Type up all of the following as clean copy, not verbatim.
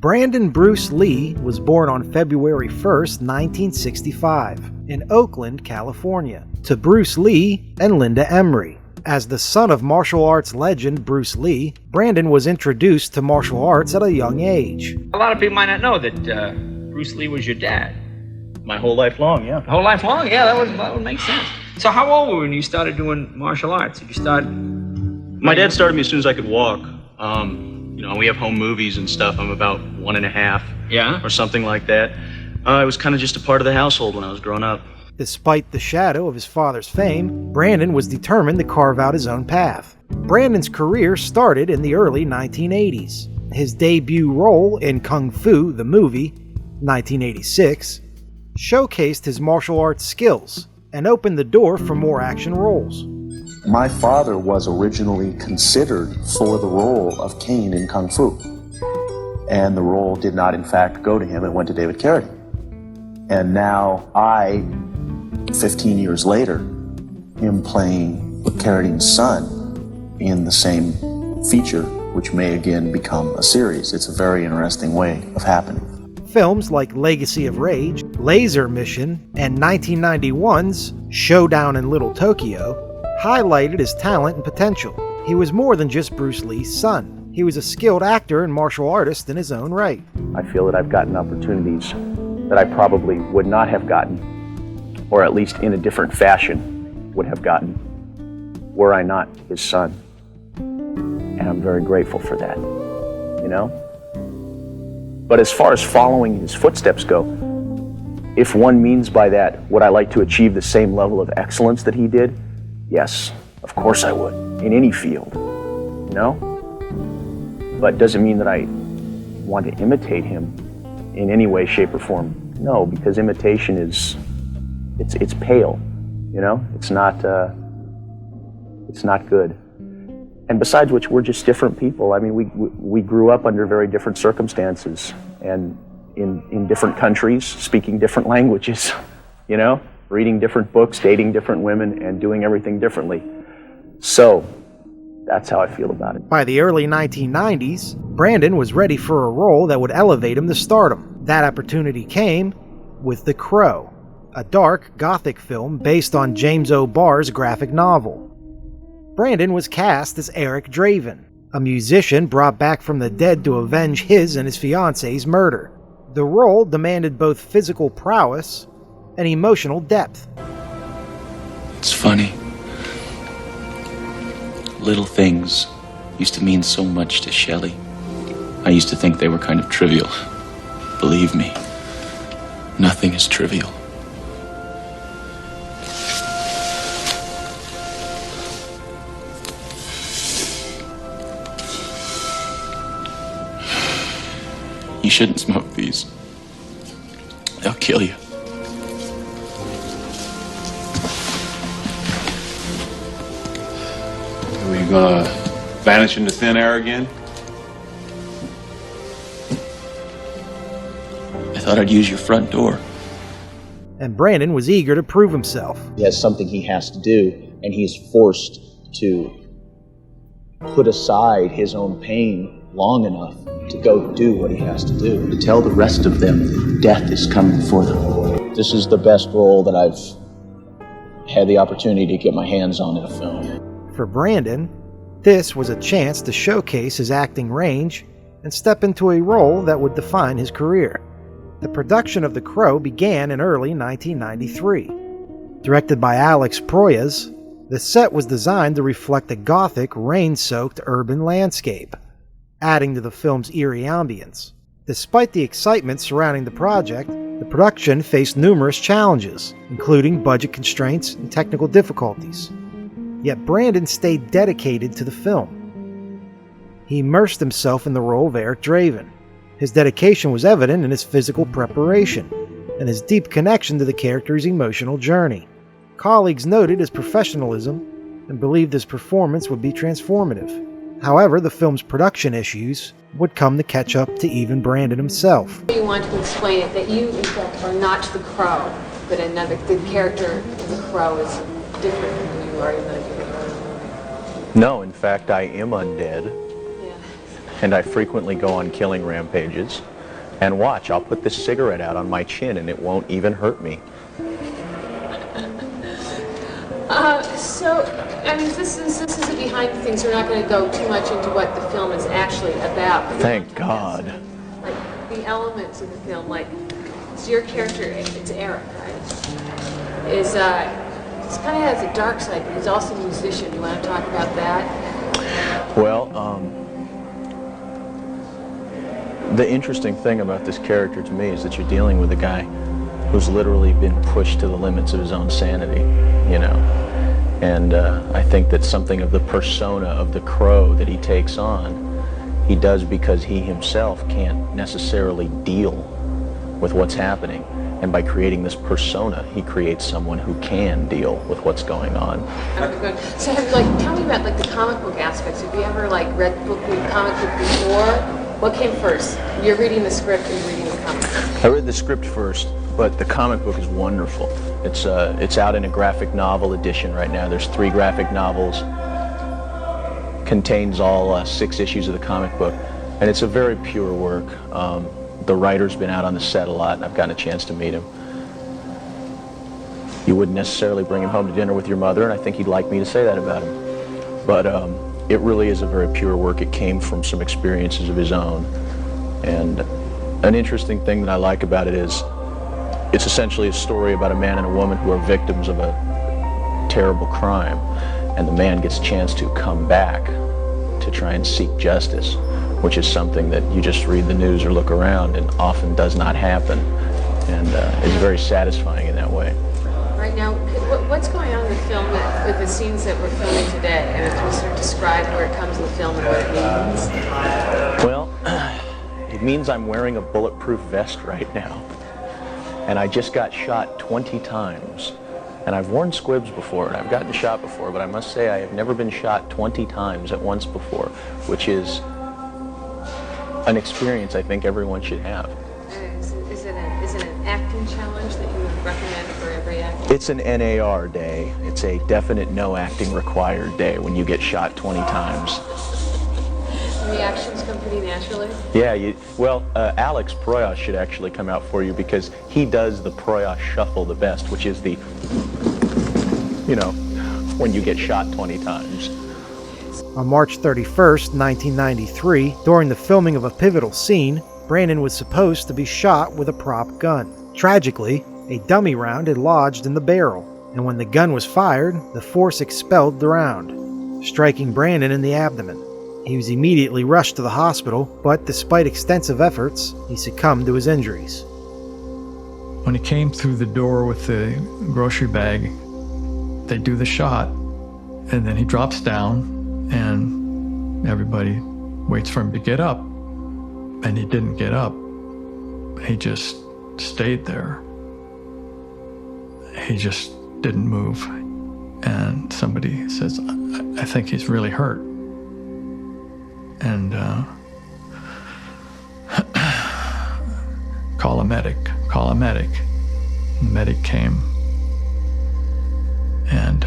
Brandon Bruce Lee was born on February 1st, 1965, in Oakland, California, to Bruce Lee and Linda Emery. As the son of martial arts legend Bruce Lee, Brandon was introduced to martial arts at a young age. A lot of people might not know that Bruce Lee was your dad. My whole life long, yeah. Whole life long? Yeah, that would make sense. So how old were you when you started doing martial arts? Did you start... My dad started me as soon as I could walk. We have home movies and stuff. I'm about 1.5. Yeah? Or something like that. It was kind of just a part of the household when I was growing up. Despite the shadow of his father's fame, Brandon was determined to carve out his own path. Brandon's career started in the early 1980s. His debut role in Kung Fu, the movie, 1986, showcased his martial arts skills and opened the door for more action roles. My father was originally considered for the role of Kane in Kung Fu. And the role did not, in fact, go to him. It went to David Carradine. And now 15 years later, him playing Carradine's son in the same feature, which may again become a series. It's a very interesting way of happening. Films like Legacy of Rage, Laser Mission, and 1991's Showdown in Little Tokyo highlighted his talent and potential. He was more than just Bruce Lee's son. He was a skilled actor and martial artist in his own right. I feel that I've gotten opportunities that I probably would not have gotten, or at least in a different fashion would have gotten, were I not his son. And I'm very grateful for that, But as far as following his footsteps go, if one means by that, would I like to achieve the same level of excellence that he did? Yes, of course I would, in any field, But does it mean that I want to imitate him in any way, shape, or form? No, because imitation is, it's pale, It's not good. And besides which, we're just different people. I mean, we grew up under very different circumstances and in different countries, speaking different languages, reading different books, dating different women, and doing everything differently. So, that's how I feel about it. By the early 1990s, Brandon was ready for a role that would elevate him to stardom. That opportunity came with The Crow, a dark, gothic film based on James O. Barr's graphic novel. Brandon was cast as Eric Draven, a musician brought back from the dead to avenge his and his fiance's murder. The role demanded both physical prowess and emotional depth. It's funny. Little things used to mean so much to Shelley. I used to think they were kind of trivial. Believe me, nothing is trivial. You shouldn't smoke these. They'll kill you. Are we gonna vanish into thin air again? I thought I'd use your front door. And Brandon was eager to prove himself. He has something he has to do, and he is forced to put aside his own pain long enough to go do what he has to do, to tell the rest of them that death is coming for them. This is the best role that I've had the opportunity to get my hands on in a film. For Brandon, this was a chance to showcase his acting range and step into a role that would define his career. The production of The Crow began in early 1993. Directed by Alex Proyas, the set was designed to reflect a gothic, rain-soaked urban landscape, adding to the film's eerie ambience. Despite the excitement surrounding the project, the production faced numerous challenges, including budget constraints and technical difficulties. Yet Brandon stayed dedicated to the film. He immersed himself in the role of Eric Draven. His dedication was evident in his physical preparation and his deep connection to the character's emotional journey. Colleagues noted his professionalism and believed his performance would be transformative. However, the film's production issues would come to catch up to even Brandon himself. You want to explain it that you, in fact, are not the Crow, but the character of the Crow is different from who you are in the... No, in fact, I am undead. Yeah. And I frequently go on killing rampages. And watch, I'll put this cigarette out on my chin and it won't even hurt me. So, I mean, this is a behind the things. We're not going to go too much into what the film is actually about. Thank God. Like, the elements of the film, like, it's your character, it's Eric, right? He's kind of has a dark side, but he's also a musician. You want to talk about that? Well, the interesting thing about this character to me is that you're dealing with a guy who's literally been pushed to the limits of his own sanity, you know. And I think that something of the persona of the Crow that he takes on, he does because he himself can't necessarily deal with what's happening. And by creating this persona, he creates someone who can deal with what's going on. So, tell me about the comic book aspects. Have you ever read the comic book before? What came first? You're reading the script or you're reading the comic book? I read the script first, but the comic book is wonderful. It's out in a graphic novel edition right now. There's 3 graphic novels, contains all 6 issues of the comic book, and it's a very pure work. The writer's been out on the set a lot, and I've gotten a chance to meet him. You wouldn't necessarily bring him home to dinner with your mother, and I think he'd like me to say that about him. But it really is a very pure work. It came from some experiences of his own. And an interesting thing that I like about it is it's essentially a story about a man and a woman who are victims of a terrible crime. And the man gets a chance to come back to try and seek justice, which is something that you just read the news or look around and often does not happen. And it's very satisfying in that way. Right now, what's going on in the film with the scenes that we're filming today? And if you sort of describe where it comes in the film and what it means? Well, it means I'm wearing a bulletproof vest right now. And I just got shot 20 times. And I've worn squibs before, and I've gotten shot before, but I must say I have never been shot 20 times at once before, which is an experience I think everyone should have. Is it an acting challenge that you would recommend for every actor? It's an NAR day. It's a definite no acting required day when you get shot 20 times. The reactions come pretty naturally? Yeah, Alex Proyas should actually come out for you because he does the Proyas shuffle the best, which is the, when you get shot 20 times. On March 31st, 1993, during the filming of a pivotal scene, Brandon was supposed to be shot with a prop gun. Tragically, a dummy round had lodged in the barrel, and when the gun was fired, the force expelled the round, striking Brandon in the abdomen. He was immediately rushed to the hospital, but despite extensive efforts, he succumbed to his injuries. When he came through the door with the grocery bag, they do the shot, and then he drops down, and everybody waits for him to get up, and he didn't get up. He just stayed there. He just didn't move. And somebody says, I think he's really hurt. And call a medic. The medic came, and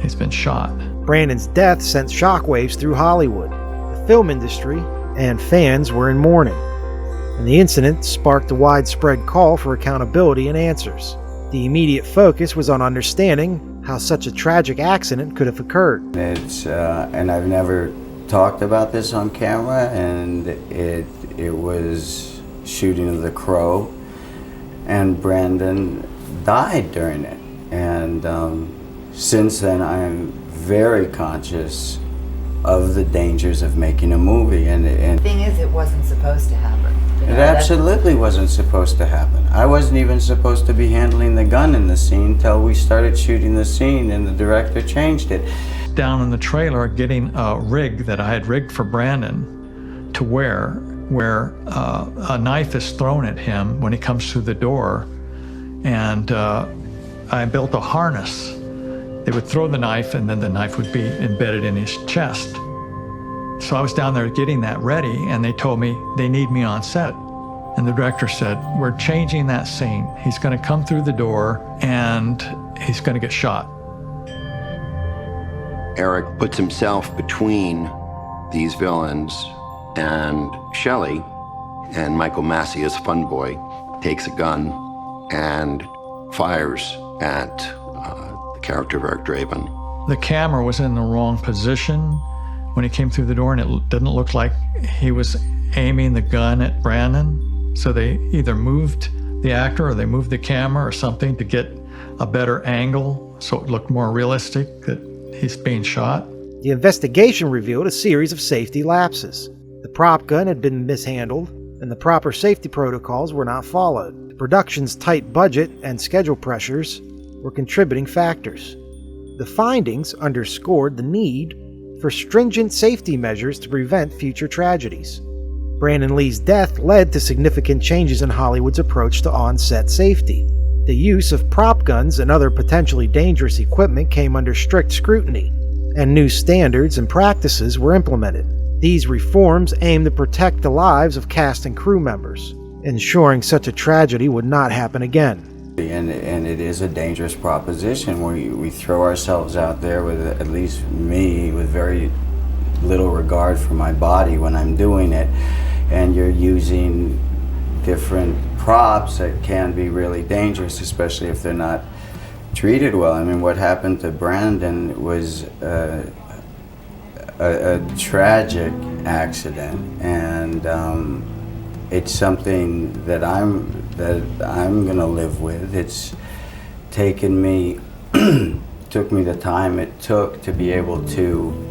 he's been shot. Brandon's death sent shockwaves through Hollywood. The film industry and fans were in mourning, and the incident sparked a widespread call for accountability and answers. The immediate focus was on understanding how such a tragic accident could have occurred. And I've never talked about this on camera, and it was shooting of The Crow, and Brandon died during it. And since then, I'm very conscious of the dangers of making a movie. And the thing is, it wasn't supposed to happen. It absolutely wasn't supposed to happen. I wasn't even supposed to be handling the gun in the scene till we started shooting the scene, and the director changed it. Down in the trailer, getting a rig that I had rigged for Brandon to wear, where a knife is thrown at him when he comes through the door, and I built a harness. They would throw the knife, and then the knife would be embedded in his chest. So I was down there getting that ready, and they told me they need me on set. And the director said, we're changing that scene. He's going to come through the door, and he's going to get shot. Eric puts himself between these villains And Shelley and Michael Massey as Fun Boy takes a gun and fires at the character of Eric Draven. The camera was in the wrong position when he came through the door, and it didn't look like he was aiming the gun at Brandon. So they either moved the actor or they moved the camera or something to get a better angle so it looked more realistic that he's being shot. The investigation revealed a series of safety lapses. The prop gun had been mishandled, and the proper safety protocols were not followed. The production's tight budget and schedule pressures were contributing factors. The findings underscored the need for stringent safety measures to prevent future tragedies. Brandon Lee's death led to significant changes in Hollywood's approach to on-set safety. The use of prop guns and other potentially dangerous equipment came under strict scrutiny, and new standards and practices were implemented. These reforms aimed to protect the lives of cast and crew members, ensuring such a tragedy would not happen again. And it is a dangerous proposition. We throw ourselves out there with, at least me, with very little regard for my body when I'm doing it, and you're using different props that can be really dangerous, especially if they're not treated well. I mean, what happened to Brandon was a tragic accident, and it's something that I'm gonna live with. It's taken me, took me the time it took to be able to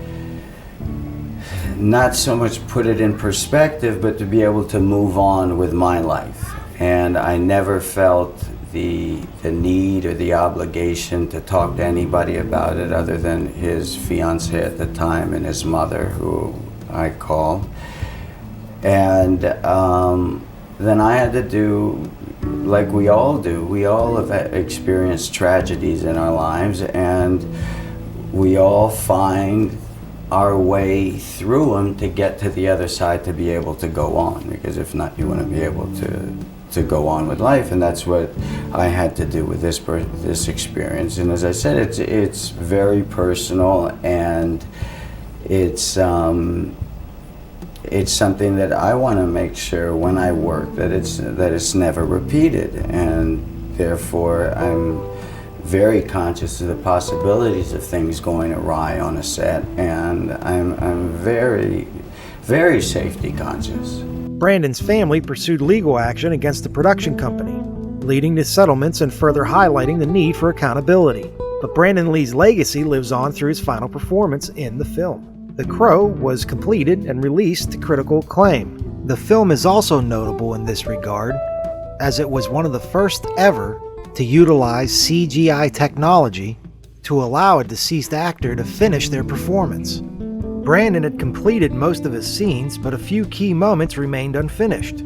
not so much put it in perspective, but to be able to move on with my life. And I never felt the need or the obligation to talk to anybody about it other than his fiancée at the time and his mother, who I called. And then I had to do like we all do. We all have experienced tragedies in our lives, and we all find our way through them to get to the other side to be able to go on, because if not, you wouldn't be able to go on with life. And that's what I had to do with this experience. And as I said, it's very personal, and it's something that I want to make sure when I work that it's never repeated, and therefore I'm very conscious of the possibilities of things going awry on a set, and I'm very, very safety conscious. Brandon's family pursued legal action against the production company, leading to settlements and further highlighting the need for accountability. But Brandon Lee's legacy lives on through his final performance in the film. The Crow was completed and released to critical acclaim. The film is also notable in this regard, as it was one of the first ever to utilize CGI technology to allow a deceased actor to finish their performance. Brandon had completed most of his scenes, but a few key moments remained unfinished.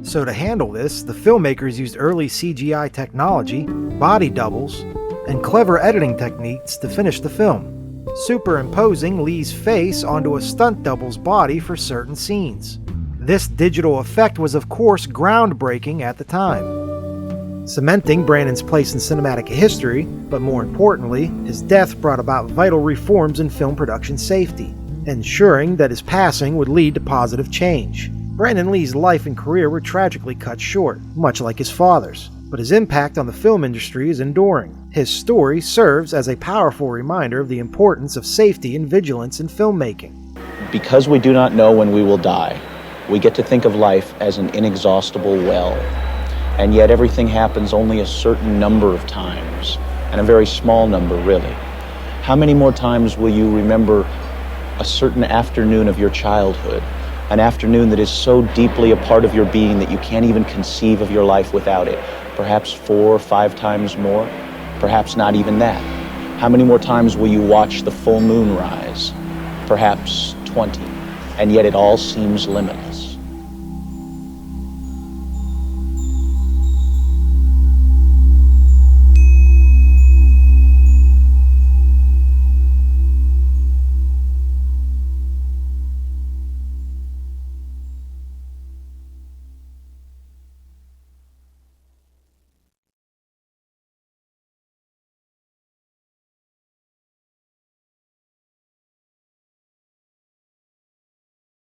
So to handle this, the filmmakers used early CGI technology, body doubles, and clever editing techniques to finish the film, superimposing Lee's face onto a stunt double's body for certain scenes. This digital effect was of course groundbreaking at the time, cementing Brandon's place in cinematic history, but more importantly, his death brought about vital reforms in film production safety, ensuring that his passing would lead to positive change. Brandon Lee's life and career were tragically cut short, much like his father's, but his impact on the film industry is enduring. His story serves as a powerful reminder of the importance of safety and vigilance in filmmaking. Because we do not know when we will die, we get to think of life as an inexhaustible well. And yet everything happens only a certain number of times, and a very small number, really. How many more times will you remember a certain afternoon of your childhood, an afternoon that is so deeply a part of your being that you can't even conceive of your life without it? Perhaps 4 or 5 times more, perhaps not even that. How many more times will you watch the full moon rise? Perhaps 20, and yet it all seems limitless.